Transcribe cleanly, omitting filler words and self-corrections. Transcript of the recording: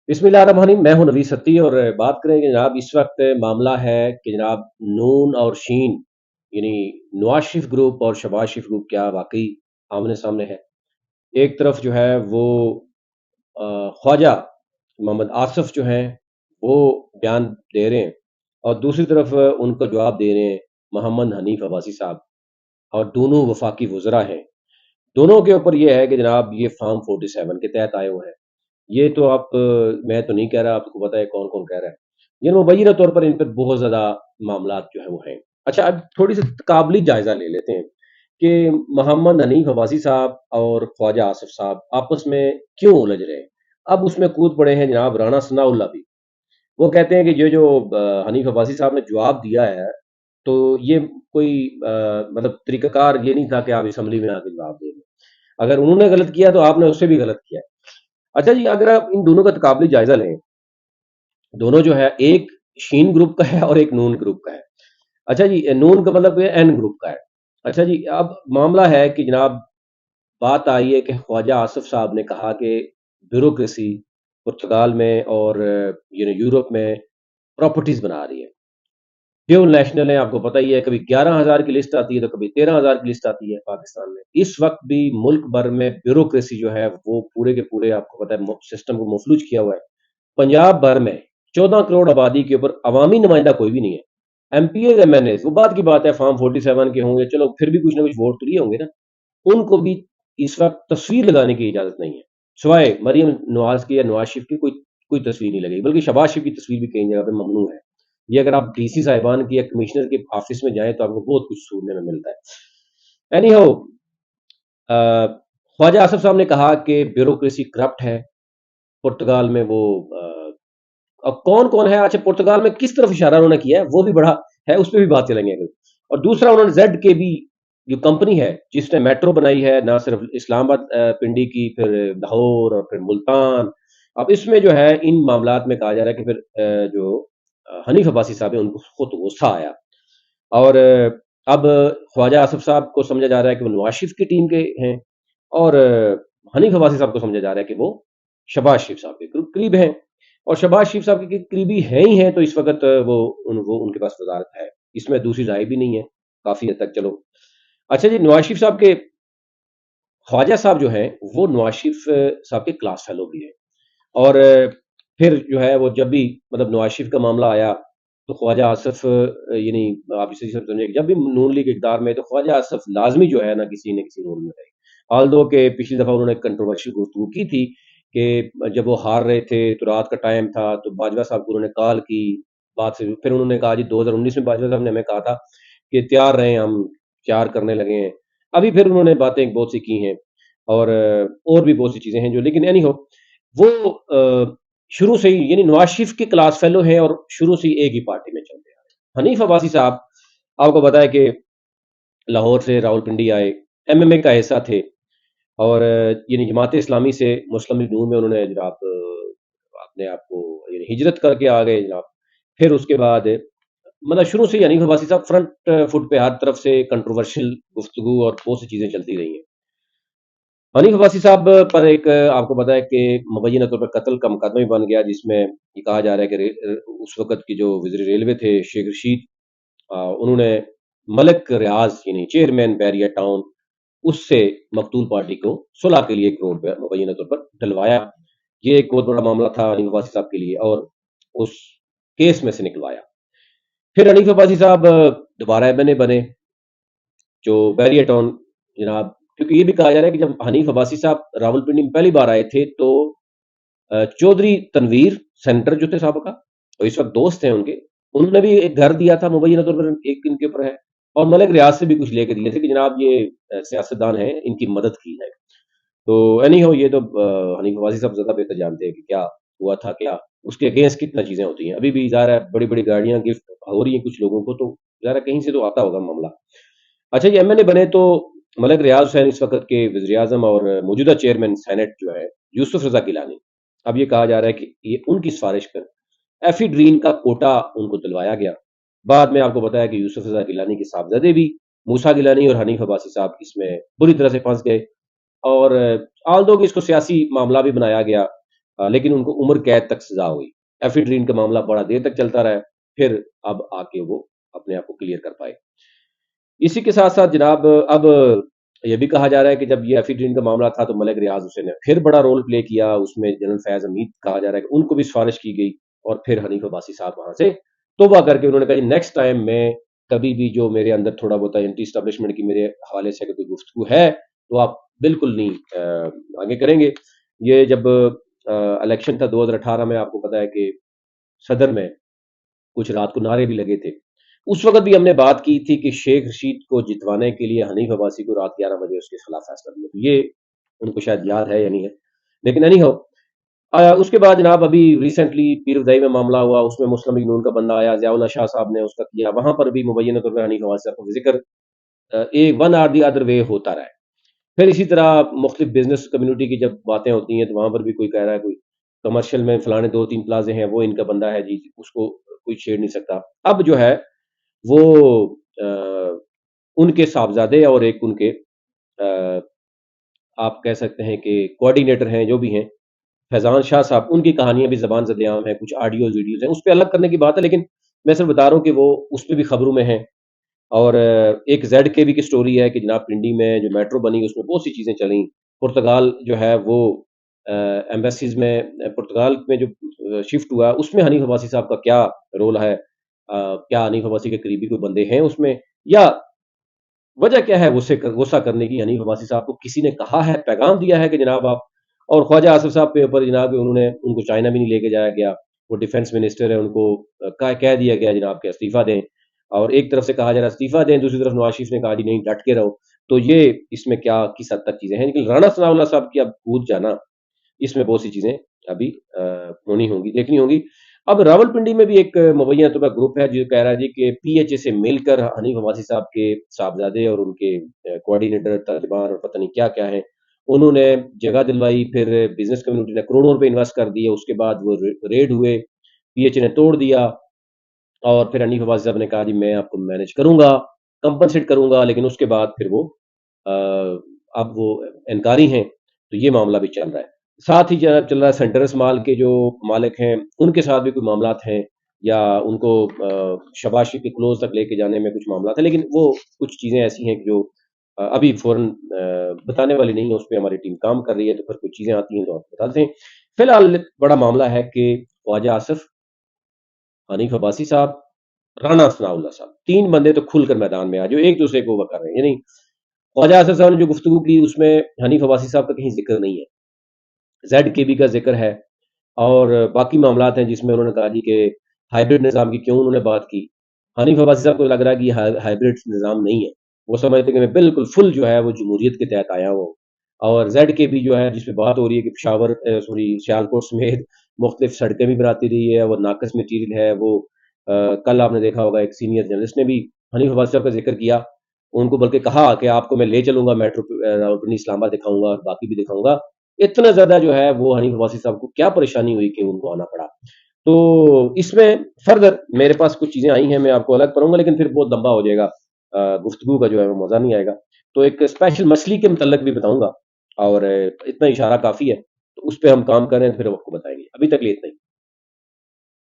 بسم اللہ الرحمن الرحیم، میں ہوں نوید ستی اور بات کریں کہ جناب اس وقت معاملہ ہے کہ جناب نون اور شین یعنی نواز شریف گروپ اور شہباز شریف گروپ کیا واقعی آمنے سامنے ہے۔ ایک طرف جو ہے وہ خواجہ محمد آصف جو ہیں وہ بیان دے رہے ہیں، اور دوسری طرف ان کو جواب دے رہے ہیں محمد حنیف عباسی صاحب، اور دونوں وفاقی وزراء ہیں۔ دونوں کے اوپر یہ ہے کہ جناب یہ فارم 47 کے تحت آئے ہوئے ہیں۔ یہ تو آپ میں تو نہیں کہہ رہا، آپ کو پتا ہے کون کون کہہ رہا ہے، یہ مبینہ طور پر ان پر بہت زیادہ معاملات جو ہے وہ ہیں۔ اچھا، اب تھوڑی سی تقابلی جائزہ لے لیتے ہیں کہ محمد حنیف عباسی صاحب اور خواجہ آصف صاحب آپس میں کیوں الجھ رہے ہیں۔ اب اس میں کود پڑے ہیں جناب رانا ثناء اللہ بھی۔ وہ کہتے ہیں کہ یہ جو حنیف عباسی صاحب نے جواب دیا ہے تو یہ کوئی مطلب طریقہ کار یہ نہیں تھا کہ آپ اسمبلی میں آ کے جواب دیں گے، اگر انہوں نے غلط کیا تو آپ نے اس سے بھی غلط کیا ہے۔ اچھا جی، اگر آپ ان دونوں کا تقابلی جائزہ لیں، دونوں جو ہے ایک شین گروپ کا ہے اور ایک نون گروپ کا ہے۔ اچھا جی، نون کا مطلب یہ این گروپ کا ہے۔ اچھا جی، اب معاملہ ہے کہ جناب بات آئی ہے کہ خواجہ آصف صاحب نے کہا کہ بیوروکریسی پرتگال میں اور یورپ میں پراپرٹیز بنا رہی ہے، ڈیول نیشنل ہے، آپ کو پتہ ہی ہے، کبھی 11,000 کی لسٹ آتی ہے تو کبھی 13,000 کی لسٹ آتی ہے پاکستان میں۔ اس وقت بھی ملک بھر میں بیوروکریسی جو ہے وہ پورے کے پورے آپ کو پتہ ہے سسٹم کو مفلوج کیا ہوا ہے۔ پنجاب بھر میں 14 کروڑ آبادی کے اوپر عوامی نمائندہ کوئی بھی نہیں ہے۔ MPs MNAs وہ بات کی بات ہے، فارم 47 کے ہوں گے، چلو پھر بھی کچھ نہ کچھ ووٹ تو لیے ہوں گے نا، ان کو بھی اس وقت تصویر لگانے کی اجازت نہیں ہے، سوائے مریم نواز کی یا نواز شریف کی کوئی تصویر نہیں لگے گی، بلکہ شہباز شریف کی تصویر بھی کئی جگہ پہ ممنوع ہے۔ یہ اگر آپ ڈی سی صاحبان کی یا کمشنر کے آفس میں جائیں تو آپ کو بہت کچھ سننے میں ملتا ہے۔ اینی ہو، خواجہ آصف صاحب نے کہا کہ بیوروکریسی کرپٹ ہے پرتگال میں۔ وہ اب کون کون ہے، اچھا پرتگال میں کس طرف اشارہ انہوں نے کیا ہے وہ بھی بڑا ہے، اس پہ بھی بات چلیں گے۔ اور دوسرا انہوں نے زیڈ کے بھی جو کمپنی ہے جس نے میٹرو بنائی ہے، نہ صرف اسلام آباد پنڈی کی، پھر لاہور اور پھر ملتان، اب اس میں جو ہے ان معاملات میں کہا جا رہا ہے کہ پھر جو حنیف عباسی صاحب ہیں ان کو خود غصہ آیا، اور اب خواجہ آصف صاحب کو سمجھا جا رہا ہے کہ وہ نواز شریف کی ٹیم کے ہیں، اور حنیف عباسی صاحب کو سمجھا جا رہا ہے کہ وہ شہباز شریف صاحب کے قریب ہیں، اور شہباز شریف صاحب کے قریبی ہیں ہی ہیں تو اس وقت وہ ان کے پاس وزارت ہے، اس میں دوسری رائے بھی نہیں ہے کافی حد تک۔ چلو اچھا جی، نواز شریف صاحب کے خواجہ صاحب جو ہیں وہ نواز شریف صاحب کے کلاس فیلو بھی ہیں، اور پھر جو ہے وہ جب بھی مطلب نواز شریف کا معاملہ آیا تو خواجہ آصف یعنی آپ اسے سمجھیں کہ جب بھی نون لیگ اقتدار میں تو خواجہ آصف لازمی جو ہے نا کسی نہ کسی رول میں رہے، آلدو کہ پچھلی دفعہ انہوں نے کنٹروورشل گفتگو کی تھی کہ جب وہ ہار رہے تھے تو رات کا ٹائم تھا تو باجوہ صاحب کو انہوں نے کال کی بات سے، پھر انہوں نے کہا جی 2019 میں باجوہ صاحب نے ہمیں کہا تھا کہ تیار رہیں، ہم تیار کرنے لگے ہیں، ابھی پھر انہوں نے باتیں بہت سی کی ہیں، اور بھی بہت سی چیزیں ہیں جو، لیکن اینی ہو وہ شروع سے ہی یعنی نواز شریف کے کلاس فیلو ہیں اور شروع سے ہی ایک ہی پارٹی میں چلتے آ رہے ہیں۔ حنیف عباسی صاحب آپ کو پتا ہے کہ لاہور سے راول پنڈی آئے، ایم ایم اے کا حصہ تھے، اور یعنی جماعت اسلامی سے مسلم لیگ نون میں انہوں نے جناب اپنے آپ کو یعنی ہجرت کر کے آ گئے جناب۔ پھر اس کے بعد مطلب شروع سے ہی حنیف عباسی صاحب فرنٹ فٹ پہ ہر طرف سے کنٹروورشل گفتگو اور بہت سی چیزیں چلتی رہی ہیں۔ حنیف عباسی صاحب پر ایک آپ کو پتا ہے کہ مبینہ طور پر قتل کا مقدمہ بھی بن گیا، جس میں یہ کہا جا رہا ہے کہ اس وقت کی جو وزیر ریلوے تھے شیخ رشید، انہوں نے ملک ریاض یعنی چیئرمین بیریا ٹاؤن اس سے مقتول پارٹی کو صلح کے لیے 1 کروڑ روپے مبینہ طور پر ڈلوایا۔ یہ ایک بہت بڑا معاملہ تھا حنیف عباسی صاحب کے لیے، اور اس کیس میں سے نکلوایا۔ پھر حنیف عباسی صاحب دوبارہ ایم این اے بنے جو بیریا ٹاؤن جناب، کیونکہ یہ بھی کہا جا رہا ہے کہ جب حنیف عباسی صاحب راول پنڈی میں پہلی بار آئے تھے تو چودھری تنویر سینٹر جو تھے سابقہ، اور اس وقت دوست ہیں ان کے، انہوں نے بھی ایک گھر دیا تھا مبینہ طور پر ایک ان کے اوپر ہے، اور ملک ریاض سے بھی کچھ لے کے دیے تھے کہ جناب یہ سیاستدان ہیں، ان کی مدد کی جائے۔ تو اینی ہو، یہ تو حنیف عباسی صاحب زیادہ بہتر جانتے ہیں کہ کیا ہوا تھا، کیا اس کے اگینسٹ کتنا چیزیں ہوتی ہیں۔ ابھی بھی ظاہر ہے بڑی بڑی گاڑیاں گفٹ ہو رہی ہیں کچھ لوگوں کو، تو ظاہر ہے کہیں سے تو آتا ہوگا معاملہ۔ اچھا یہ ایم این اے بنے تو ملک ریاض حسین اس وقت کے وزیر اعظم اور موجودہ چیئرمین سینٹ جو ہے یوسف رضا گیلانی، اب یہ کہا جا رہا ہے کہ یہ ان کی سفارش پر ایفی ڈرین کا کوٹا ان کو دلوایا گیا۔ بعد میں آپ کو بتایا کہ یوسف رضا گیلانی کے صاحبزادے بھی موسیٰ گیلانی اور حنیف عباسی صاحب اس میں بری طرح سے پھنس گئے، اور آلدو کہ اس کو سیاسی معاملہ بھی بنایا گیا، لیکن ان کو عمر قید تک سزا ہوئی. ایفیڈرین کا معاملہ بڑا دیر تک چلتا رہا، پھر اب آ کے وہ اپنے آپ کو کلیئر کر پائے. اسی کے ساتھ ساتھ جناب اب یہ بھی کہا جا رہا ہے کہ جب یہ ایفیڈرین کا معاملہ تھا تو ملک ریاض حسین نے پھر بڑا رول پلے کیا اس میں. جنرل فیض حمید کہا جا رہا ہے کہ ان کو بھی سفارش کی گئی، اور پھر حنیف عباسی صاحب وہاں سے توبہ کر کے انہوں نے کہا جی نیکسٹ ٹائم میں کبھی بھی جو میرے اندر تھوڑا بہت اینٹی اسٹیبلشمنٹ کی میرے حوالے سے کوئی گفتگو ہے تو آپ بالکل نہیں آگے کریں گے. یہ جب الیکشن تھا 2018 میں، آپ کو پتا ہے کہ صدر میں کچھ رات کو نعرے بھی لگے تھے. اس وقت بھی ہم نے بات کی تھی کہ شیخ رشید کو جتوانے کے لیے حنیف عباسی کو رات 11 بجے اس کے خلاف فیصلہ لیا. تو یہ ان کو شاید یاد ہے یا نہیں ہے، لیکن اینی ہو. اس کے بعد جناب ابھی ریسنٹلی پیر ادائی میں معاملہ ہوا، اس میں مسلم لیگ نون کا بندہ آیا، ضیاء اللہ شاہ صاحب نے اس کا کیا. وہاں پر بھی مبینہ طور پر حنیف عباسی صاحب کا ذکر ایک one or the other way ہوتا رہا ہے. پھر اسی طرح مختلف بزنس کمیونٹی کی جب باتیں ہوتی ہیں تو وہاں پر بھی کوئی کہہ رہا ہے کوئی کمرشل میں فلانے 2-3 پلازے ہیں وہ ان کا بندہ ہے جی، اس کو کوئی چھیڑ نہیں سکتا. اب جو ہے وہ ان کے صاحبزادے اور ایک ان کے آپ کہہ سکتے ہیں کہ کوآرڈینیٹر ہیں جو بھی ہیں فیضان شاہ صاحب، ان کی کہانیاں بھی زبان زد عام ہیں، کچھ آڈیوز ویڈیوز ہیں، اس پہ الگ کرنے کی بات ہے. لیکن میں صرف بتا رہا ہوں کہ وہ اس پہ بھی خبروں میں ہیں. اور ایک زیڈ کے بی کی سٹوری ہے کہ جناب پنڈی میں جو میٹرو بنی اس میں بہت سی چیزیں چلیں. پرتگال جو ہے وہ ایمبیسیز میں پرتگال میں جو شفٹ ہوا اس میں حنیف عباسی صاحب کا کیا رول ہے، کیا حنیف عباسی کے قریبی کوئی بندے ہیں اس میں، یا وجہ کیا ہے غصہ کرنے کی. حنیف عباسی صاحب کو کسی نے کہا ہے، پیغام دیا ہے کہ جناب آپ، اور خواجہ آصف صاحب کے اوپر جناب انہوں نے ان کو چائنا بھی نہیں لے کے جایا گیا، وہ ڈیفنس منسٹر ہے، ان کو کہہ دیا گیا جناب کہ استعفیٰ دیں، اور ایک طرف سے کہا جا رہا ہے استعفیٰ دیں، دوسری طرف نواز شریف نے کہا جی نہیں ڈٹ کے رہو. تو یہ اس میں کیا کس حد تک چیزیں ہیں. لیکن رانا ثناء اللہ صاحب کی اب کود جانا، اس میں بہت سی چیزیں ابھی ہونی ہوں گی، دیکھنی ہوں گی. اب راول پنڈی میں بھی ایک مبینہ طور پر گروپ ہے جو کہہ رہا ہے جی کہ پی ایچ اے سے مل کر حنیف عباسی صاحب کے صاحبزادے اور ان کے کوآرڈینیٹر ترجمان اور پتہ نہیں کیا کیا ہیں، انہوں نے جگہ دلوائی، پھر بزنس کمیونٹی نے کروڑوں روپے انویسٹ کر دیے. اس کے بعد وہ ریڈ ہوئے، پی ایچ اے نے توڑ دیا، اور پھر حنیف عباسی صاحب نے کہا جی میں آپ کو مینج کروں گا، کمپنسیٹ کروں گا. لیکن اس کے بعد پھر وہ اب وہ انکاری ہیں. تو یہ معاملہ بھی چل رہا ہے. ساتھ ہی چل رہا ہے سینٹرس مال کے جو مالک ہیں ان کے ساتھ بھی کوئی معاملات ہیں، یا ان کو شباز شریف کے کلوز تک لے کے جانے میں کچھ معاملات ہیں. لیکن وہ کچھ چیزیں ایسی ہیں کہ جو ابھی فوراً بتانے والی نہیں ہے، اس پہ ہماری ٹیم کام کر رہی ہے. تو پھر کچھ چیزیں آتی ہیں تو آپ بتا دیں. فی الحال بڑا معاملہ ہے کہ خواجہ آصف، حنیف عباسی صاحب، رانا ثناء اللہ صاحب، تین بندے تو کھل کر میدان میں آ جو ایک دوسرے کو وہ کر رہے ہیں. یعنی خواجہ آصف صاحب نے جو گفتگو کی اس میں حنیف عباسی صاحب کا کہیں ذکر نہیں ہے، زیڈ کے بی کا ذکر ہے، اور باقی معاملات ہیں جس میں انہوں نے کہا جی کہ ہائیبرڈ نظام کی کیوں انہوں نے بات کی. حنیف عباسی صاحب کو لگ رہا ہے کہ یہ ہائیبرڈ نظام نہیں ہے، وہ سمجھتے ہیں کہ میں بالکل فل جو ہے وہ جمہوریت کے تحت آیا ہوں. اور زیڈ کے بی جو ہے جس پہ بات ہو رہی ہے کہ پشاور سیالکوٹ سمیت مختلف سڑکیں بھی بناتی رہی ہے، وہ ناقص مٹیریل ہے. وہ کل آپ نے دیکھا ہوگا ایک سینئر جرنلسٹ نے بھی حنیف عباسی صاحب کا ذکر کیا، ان کو بلکہ کہا کہ آپ کو میں لے چلوں گا میٹرو راولپنڈی اسلام آباد دکھاؤں گا اور باقی بھی دکھاؤں گا. اتنا زیادہ جو ہے وہ حنیف عباسی صاحب کو کیا پریشانی ہوئی کہ ان کو آنا پڑا. تو اس میں فردر میرے پاس کچھ چیزیں آئی ہیں، میں آپ کو الگ کروں گا، لیکن پھر بہت لمبا ہو جائے گا، گفتگو کا جو ہے وہ مزہ نہیں آئے گا. تو ایک اسپیشل مسئلے کے متعلق بھی بتاؤں گا، اور اتنا اشارہ کافی ہے. تو اس پہ ہم کام کریں پھر آپ کو بتائیں گے. ابھی تک لیے اتنا ہی.